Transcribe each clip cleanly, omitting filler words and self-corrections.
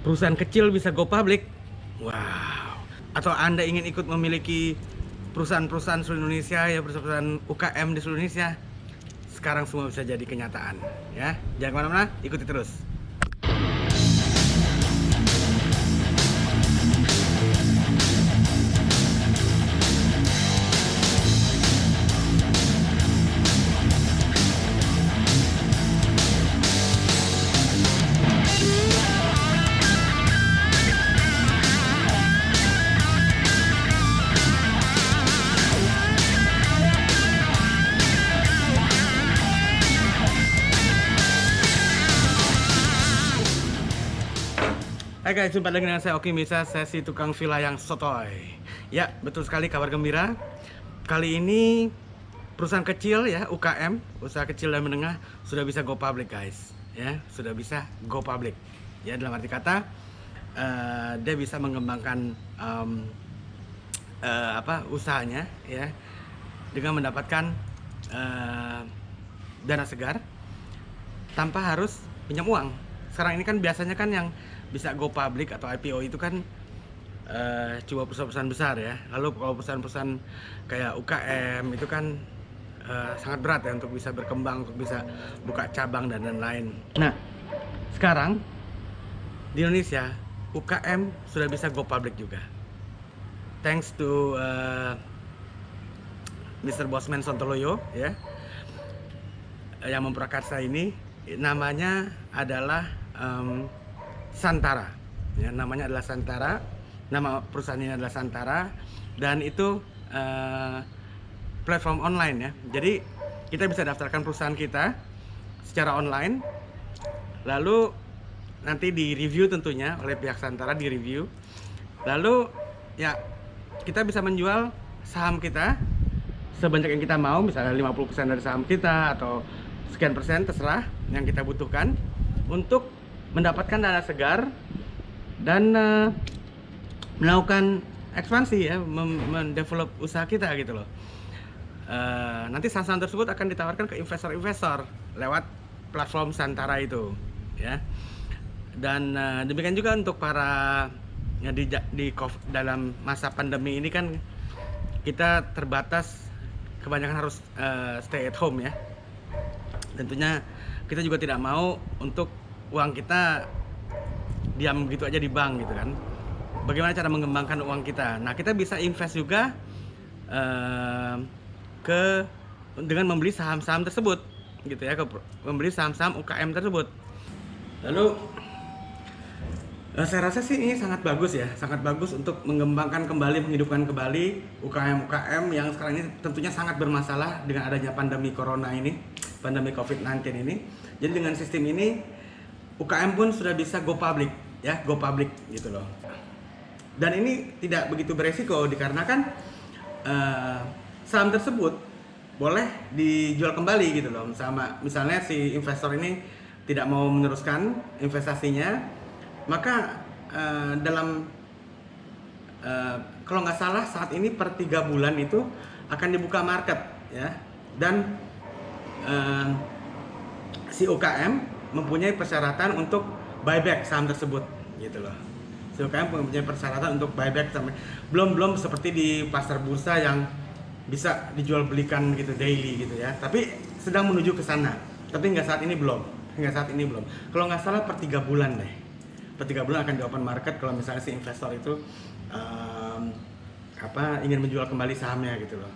perusahaan kecil bisa go public. Wow. Atau Anda ingin ikut memiliki perusahaan-perusahaan seluruh Indonesia, ya, perusahaan UKM di seluruh Indonesia, sekarang semua bisa jadi kenyataan, ya. Jangan kemana-mana, ikuti terus. Hai guys, jumpa lagi dengan saya Oki Misa, saya si tukang villa yang sotoy. Ya, betul sekali, kabar gembira. Kali ini perusahaan kecil, ya, UKM, usaha kecil dan menengah, sudah bisa go public guys. Ya, sudah bisa go public. Ya, dalam arti kata dia bisa mengembangkan usahanya, ya, dengan mendapatkan dana segar tanpa harus pinjam uang. Sekarang ini kan biasanya kan yang bisa go public atau IPO itu kan cuma perusahaan-perusahaan besar, ya. Lalu kalau perusahaan-perusahaan kayak UKM itu kan sangat berat, ya, untuk bisa berkembang, untuk bisa buka cabang dan lain-lain. Nah, sekarang di Indonesia UKM sudah bisa go public juga. Thanks to Mr. Bosman Sontoloyo, ya, yang memprakarsa ini. Namanya adalah Santara, ya, namanya adalah Santara, nama perusahaan ini adalah Santara, dan itu platform online, ya. Jadi kita bisa daftarkan perusahaan kita secara online, lalu nanti di review tentunya oleh pihak Santara, di review, lalu ya kita bisa menjual saham kita sebanyak yang kita mau, misalnya 50% dari saham kita atau sekian persen, terserah yang kita butuhkan untuk mendapatkan dana segar dan melakukan ekspansi, ya, mendevelop usaha kita gitu loh. Nanti saham-saham tersebut akan ditawarkan ke investor-investor lewat platform Santara itu, ya. Dan demikian juga untuk para, ya, dalam masa pandemi ini kan kita terbatas, kebanyakan harus stay at home, ya. Tentunya kita juga tidak mau untuk uang kita diam begitu aja di bank gitu kan. Bagaimana cara mengembangkan uang kita? Nah, kita bisa invest juga dengan membeli saham-saham tersebut, gitu ya, membeli saham-saham UKM tersebut. Lalu saya rasa sih ini sangat bagus, ya, sangat bagus untuk mengembangkan kembali, menghidupkan kembali UKM-UKM yang sekarang ini tentunya sangat bermasalah dengan adanya pandemi corona ini, pandemi COVID-19 ini. Jadi dengan sistem ini UKM pun sudah bisa go public, ya, go public gitu loh. Dan ini tidak begitu beresiko dikarenakan saham tersebut boleh dijual kembali gitu loh. Misalnya si investor ini tidak mau meneruskan investasinya, maka dalam kalau nggak salah saat ini per 3 bulan itu akan dibuka market, ya, dan si UKM mempunyai persyaratan untuk buyback saham tersebut gitu loh. Si UKM mempunyai persyaratan untuk buyback, belum seperti di pasar bursa yang bisa dijual belikan gitu daily gitu, ya. Tapi sedang menuju ke sana. Tapi hingga saat ini belum. Kalau nggak salah per 3 bulan deh. Per 3 bulan akan di open market kalau misalnya si investor itu ingin menjual kembali sahamnya gitu loh.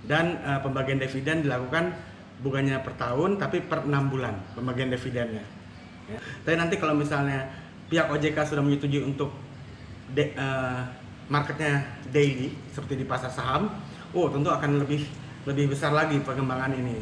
Dan pembagian dividen dilakukan bukannya per tahun tapi per 6 bulan pembagian dividennya, ya. Tapi nanti kalau misalnya pihak OJK sudah menyetujui untuk marketnya daily seperti di pasar saham, tentu akan lebih besar lagi pengembangan ini.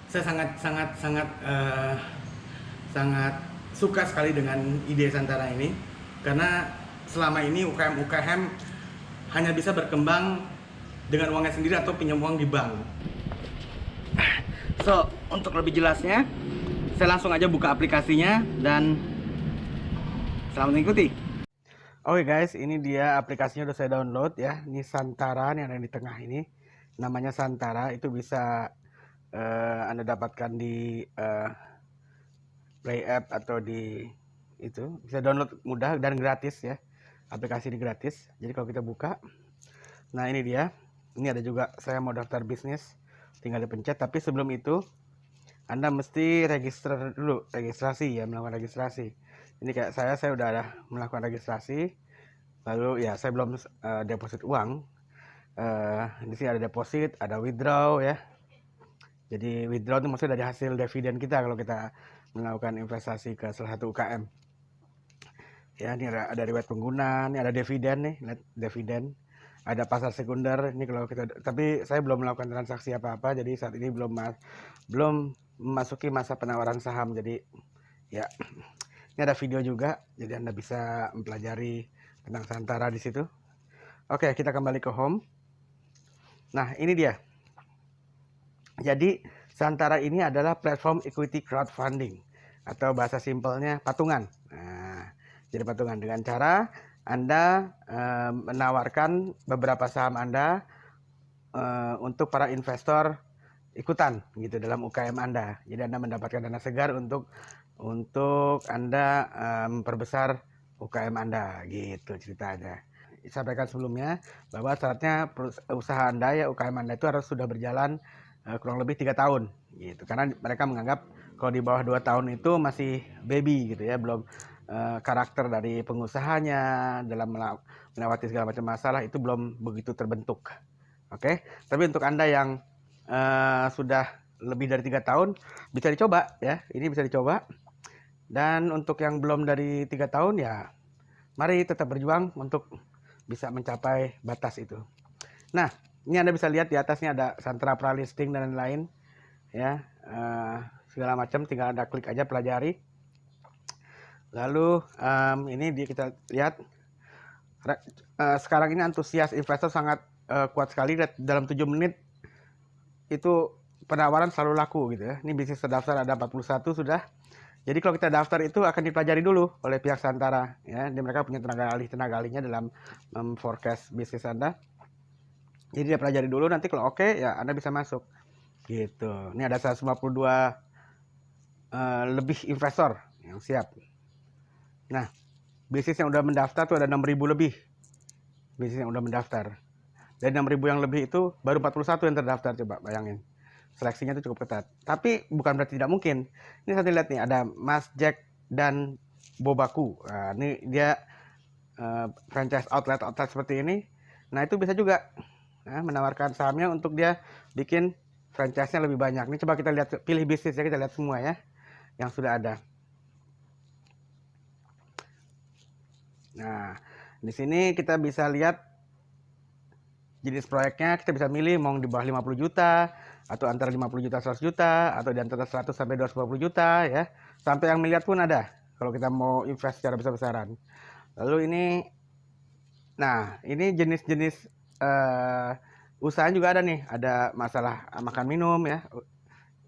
Saya sangat suka sekali dengan ide Santara ini, karena selama ini UKM hanya bisa berkembang dengan uangnya sendiri atau pinjam uang di bank. So, untuk lebih jelasnya, saya langsung aja buka aplikasinya dan selamat mengikuti. Oke guys, ini dia aplikasinya, udah saya download, ya. Ini Santara yang ada di tengah ini, namanya Santara. Itu bisa Anda dapatkan di Play App atau di itu bisa download mudah dan gratis ya. Aplikasi ini gratis. Jadi kalau kita buka, nah ini dia. Ini ada juga saya mau daftar bisnis, tinggal dipencet. Tapi sebelum itu Anda mesti register dulu, registrasi ya, melakukan registrasi. Ini kayak saya udah ada melakukan registrasi. Lalu ya saya belum deposit uang. Di sini ada deposit, ada withdraw ya. Jadi withdraw itu maksudnya dari hasil dividen kita kalau kita melakukan investasi ke salah satu UKM. Ya, ini ada riwayat pengguna, ini ada dividen nih, lihat dividen. Ada pasar sekunder, ini kalau kita, tapi saya belum melakukan transaksi apa-apa, jadi saat ini belum memasuki masa penawaran saham. Jadi ya, ini ada video juga, jadi Anda bisa mempelajari tentang Santara di situ. Oke, kita kembali ke home. Nah, ini dia. Jadi Santara ini adalah platform equity crowdfunding atau bahasa simpelnya patungan. Nah, jadi patungan dengan cara Anda menawarkan beberapa saham Anda untuk para investor ikutan gitu dalam UKM Anda. Jadi Anda mendapatkan dana segar untuk Anda memperbesar UKM Anda gitu ceritanya. Sampaikan sebelumnya bahwa syaratnya usaha Anda ya UKM Anda itu harus sudah berjalan kurang lebih 3 tahun gitu. Karena mereka menganggap kalau di bawah 2 tahun itu masih baby gitu ya, belum karakter dari pengusahanya dalam melewati segala macam masalah itu belum begitu terbentuk. Oke, tapi untuk Anda yang sudah lebih dari 3 tahun bisa dicoba ya, ini bisa dicoba. Dan untuk yang belum dari 3 tahun ya mari tetap berjuang untuk bisa mencapai batas itu. Nah, ini Anda bisa lihat di atasnya ada Santara Pralisting dan lain-lain ya, segala macam, tinggal Anda klik aja, pelajari. Lalu ini kita lihat sekarang ini antusias investor sangat kuat sekali. Dalam 7 menit itu penawaran selalu laku gitu ya. Ini bisnis terdaftar ada 41 sudah. Jadi kalau kita daftar itu akan dipelajari dulu oleh pihak Santara ya. Mereka punya tenaga ahlinya dalam forecast bisnis Anda. Jadi dia pelajari dulu, nanti kalau oke ya Anda bisa masuk gitu. Ini ada 152 lebih investor yang siap. Nah, bisnis yang udah mendaftar tuh ada 6.000 lebih bisnis yang udah mendaftar. Dari 6.000 yang lebih itu baru 41 yang terdaftar, coba bayangin. Seleksinya itu cukup ketat. Tapi bukan berarti tidak mungkin. Ini saya lihat nih ada Mas Jack dan Bobaku. Nah, ini dia franchise outlet seperti ini. Nah, itu bisa juga menawarkan sahamnya untuk dia bikin franchise-nya lebih banyak. Ini coba kita lihat, pilih bisnis ya, kita lihat semua ya yang sudah ada. Nah, di sini kita bisa lihat jenis proyeknya, kita bisa milih mau di bawah 50 juta atau antara 50 juta 100 juta atau di antara 100 sampai 250 juta ya. Sampai yang miliar pun ada kalau kita mau invest secara besar-besaran. Lalu ini, nah ini jenis-jenis usaha juga ada nih. Ada masalah makan minum ya,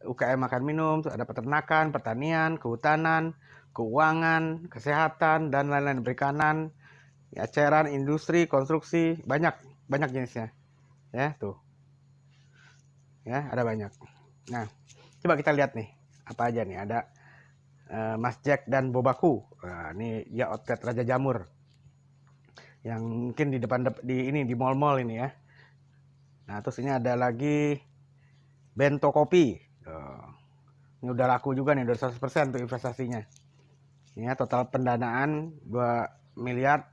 UKM makan minum, ada peternakan, pertanian, kehutanan, keuangan, kesehatan, dan lain-lain, perikanan, ya, cairan, industri, konstruksi, banyak jenisnya ya. Tuh ya, ada banyak. Nah, coba kita lihat nih apa aja nih. Ada Mas Jack dan Bobaku. Nah, ini ya outlet Raja Jamur yang mungkin di depan di mall-mall ini ya. Nah, terus ini ada lagi Bento Kopi. Ini udah laku juga nih, udah 100% tuh investasinya. Ini ya, total pendanaan 2 miliar,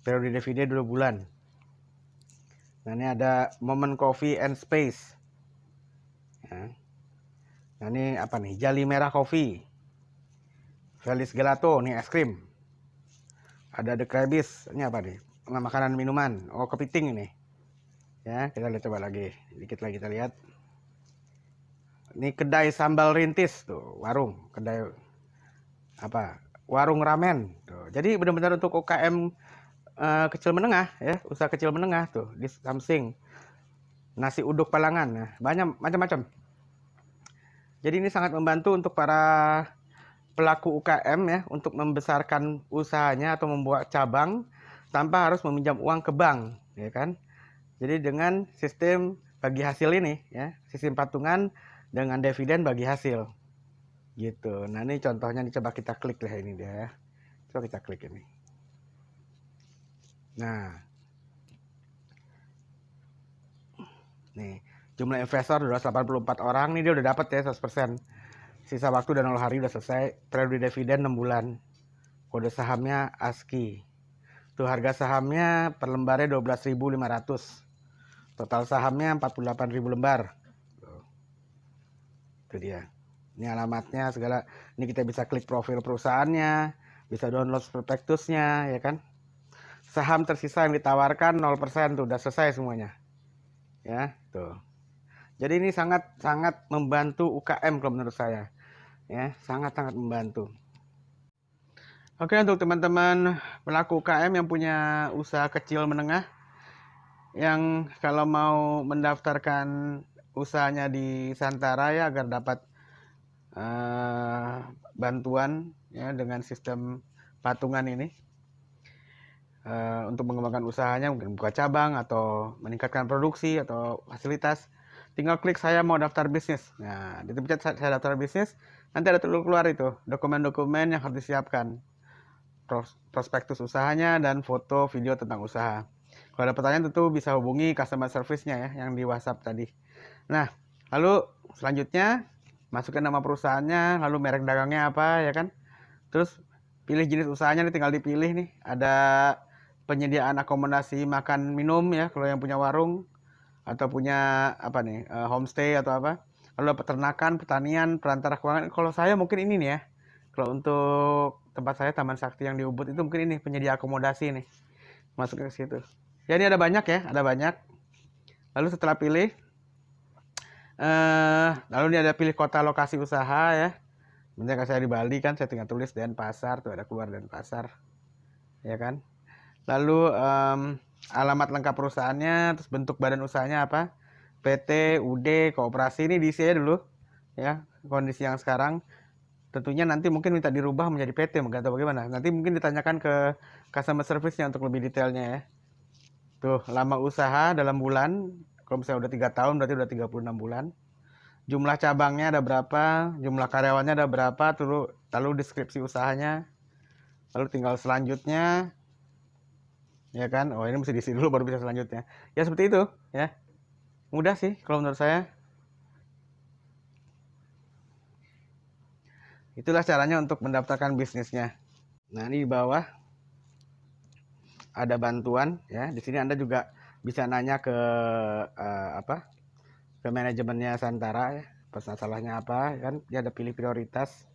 periode dividen 2 bulan. Nah, ini ada Moment Coffee and Space. Ya. Nah, ini apa nih? Jali Merah Coffee. Felis Gelato, nih es krim. Ada The Krabis, ini apa nih? Makanan minuman. Oh, kepiting ini. Ya, kita lihat coba lagi. Dikit lagi kita lihat. Ini kedai sambal rintis tuh, warung, kedai apa? Warung ramen tuh. Jadi benar-benar untuk UKM kecil menengah ya, usaha kecil menengah tuh di Samsing. Nasi uduk Palangan, nah, banyak macam-macam. Jadi ini sangat membantu untuk para pelaku UKM ya untuk membesarkan usahanya atau membuat cabang tanpa harus meminjam uang ke bank, ya kan? Jadi dengan sistem bagi hasil ini ya, sistem patungan dengan dividen bagi hasil. Gitu. Nah, ini contohnya, nih coba kita klik lah ini dia ya. Coba kita klik ini. Nah, nih jumlah investor udah 84 orang nih, dia udah dapat ya 100%. Sisa waktu dan 0 hari udah selesai. Periode dividen 6 bulan. Kode sahamnya ASKI. Tuh harga sahamnya per lembarnya 12.500. Total sahamnya 48.000 lembar. Itu dia. Ini alamatnya segala. Ini kita bisa klik profil perusahaannya, bisa download prospektusnya, ya kan? Saham tersisa yang ditawarkan 0% tuh udah selesai semuanya. Ya, tuh. Jadi ini sangat membantu UKM kalau menurut saya. Ya, sangat membantu. Oke, untuk teman-teman pelaku UKM yang punya usaha kecil menengah, yang kalau mau mendaftarkan usahanya di Santara ya agar dapat bantuan ya dengan sistem patungan ini, untuk mengembangkan usahanya, mungkin buka cabang atau meningkatkan produksi atau fasilitas, tinggal klik saya mau daftar bisnis. Nah, dipencet saya daftar bisnis, nanti ada keluar itu dokumen-dokumen yang harus disiapkan, prospektus usahanya dan foto video tentang usaha. Kalau ada pertanyaan tentu bisa hubungi customer service-nya ya yang di WhatsApp tadi. Nah, lalu selanjutnya masukkan nama perusahaannya, lalu merek dagangnya apa ya kan. Terus pilih jenis usahanya nih, tinggal dipilih nih. Ada penyediaan akomodasi makan minum ya kalau yang punya warung, atau punya apa nih, homestay atau apa. Lalu peternakan, pertanian, perantara keuangan. Kalau saya mungkin ini nih ya. Kalau untuk tempat saya Taman Sakti yang di Ubud itu mungkin ini penyedia akomodasi nih. Masuk ke situ. Ya ini ada banyak ya, ada banyak. Lalu setelah pilih, lalu ini ada pilih kota lokasi usaha ya. Misalnya saya di Bali kan, saya tinggal tulis Denpasar, tuh ada keluar Denpasar, ya kan. Lalu alamat lengkap perusahaannya, terus bentuk badan usahanya apa, PT, UD, kooperasi, ini diisi aja dulu, ya kondisi yang sekarang. Tentunya nanti mungkin minta dirubah menjadi PT, mungkin atau bagaimana. Nanti mungkin ditanyakan ke customer service-nya untuk lebih detailnya ya. Tuh, lama usaha dalam bulan, kalau misalnya udah 3 tahun berarti udah 36 bulan. Jumlah cabangnya ada berapa, jumlah karyawannya ada berapa, lalu deskripsi usahanya. Lalu tinggal selanjutnya, ya kan. Oh, ini mesti diisi dulu baru bisa selanjutnya. Ya seperti itu, ya. Mudah sih kalau menurut saya. Itulah caranya untuk mendaftarkan bisnisnya. Nah, ini di bawah ada bantuan ya. Di sini Anda juga bisa nanya ke ke manajemennya Santara ya. Masalahnya apa kan? Dia ada pilih prioritas.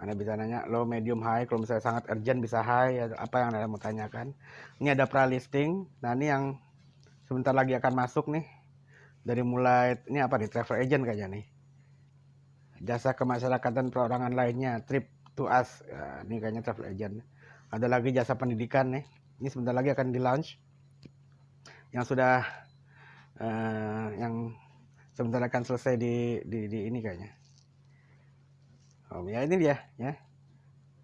Anda bisa nanya low, medium, high. Kalau misalnya sangat urgent bisa high, ya, apa yang Anda mau tanyakan. Ini ada pra-listing. Nah, ini yang sebentar lagi akan masuk nih. Dari mulai, ini apa nih, travel agent kayaknya nih. Jasa kemasyarakatan perorangan lainnya, trip to us. Ya, ini kayaknya travel agent. Ada lagi jasa pendidikan nih. Ini sebentar lagi akan di launch. Yang sudah, yang sebentar akan selesai di ini kayaknya. Oh ya ini dia ya.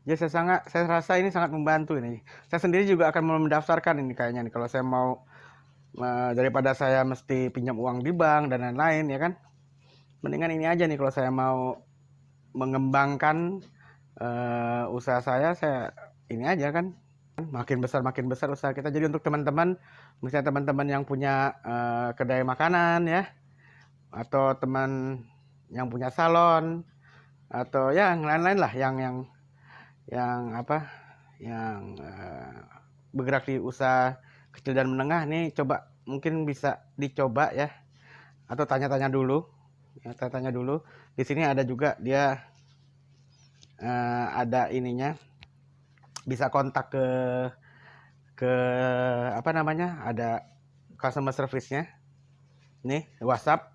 Ya saya rasa ini sangat membantu ini. Saya sendiri juga akan mendaftarkan ini kayaknya nih kalau saya mau, daripada saya mesti pinjam uang di bank dan lain-lain ya kan. Mendingan ini aja nih kalau saya mau mengembangkan usaha saya ini aja kan. Makin besar usaha kita. Jadi untuk teman-teman, misalnya teman-teman yang punya kedai makanan ya, atau teman yang punya salon, atau ya yang lain-lain lah yang apa, yang bergerak di usaha kecil dan menengah nih, coba mungkin bisa dicoba ya, atau tanya-tanya dulu ya, tanya-tanya dulu. Di sini ada juga dia ada ininya, bisa kontak ke apa namanya, ada customer service-nya nih, WhatsApp.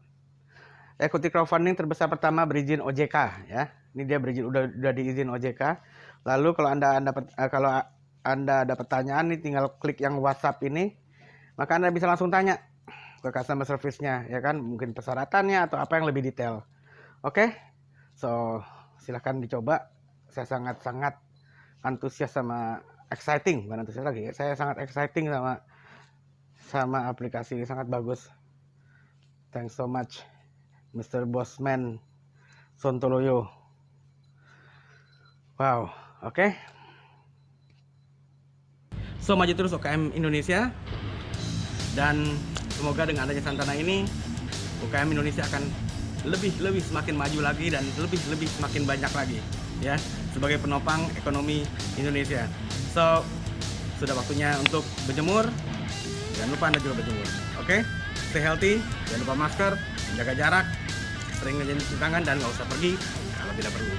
Equity crowdfunding terbesar pertama berizin OJK ya. Ini dia berizin, udah diizin OJK. Lalu kalau Anda ada pertanyaan nih, tinggal klik yang WhatsApp ini, maka Anda bisa langsung tanya ke customer service-nya ya kan, mungkin persyaratannya atau apa yang lebih detail. Oke. So, silahkan dicoba. Saya sangat antusias sama exciting, bukan antusias lagi. Saya sangat exciting sama aplikasi ini, sangat bagus. Thanks so much Mr. Bosman Sontoloyo. Wow, oke. So maju terus UKM Indonesia, dan semoga dengan adanya Santana ini UKM Indonesia akan lebih semakin maju lagi dan lebih semakin banyak lagi ya, sebagai penopang ekonomi Indonesia. So sudah waktunya untuk berjemur. Jangan lupa Anda juga berjemur. Oke? Stay healthy, jangan lupa masker, jaga jarak, sering mencuci tangan, dan nggak usah pergi kalau tidak perlu.